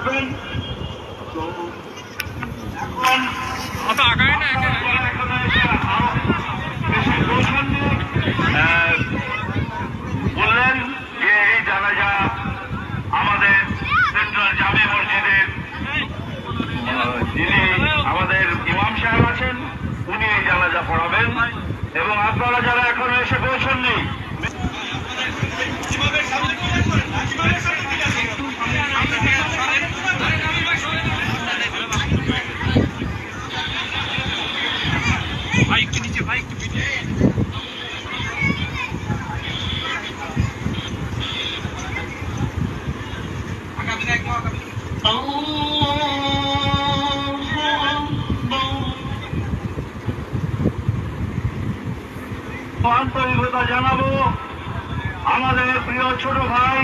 থাকবেন। তো এখন বেশি পৌঁছাননি, বললেন যে এই জানাজা আমাদের সেন্ট্রাল জামে মসজিদের যিনি আমাদের ইমাম সাহেব আছেন উনি এই জানাজা পড়াবেন। এবং আপনারা যারা এখনো এসে পৌঁছননি, আন্তরিকতা জানাবো আমাদের প্রিয় ছোট ভাই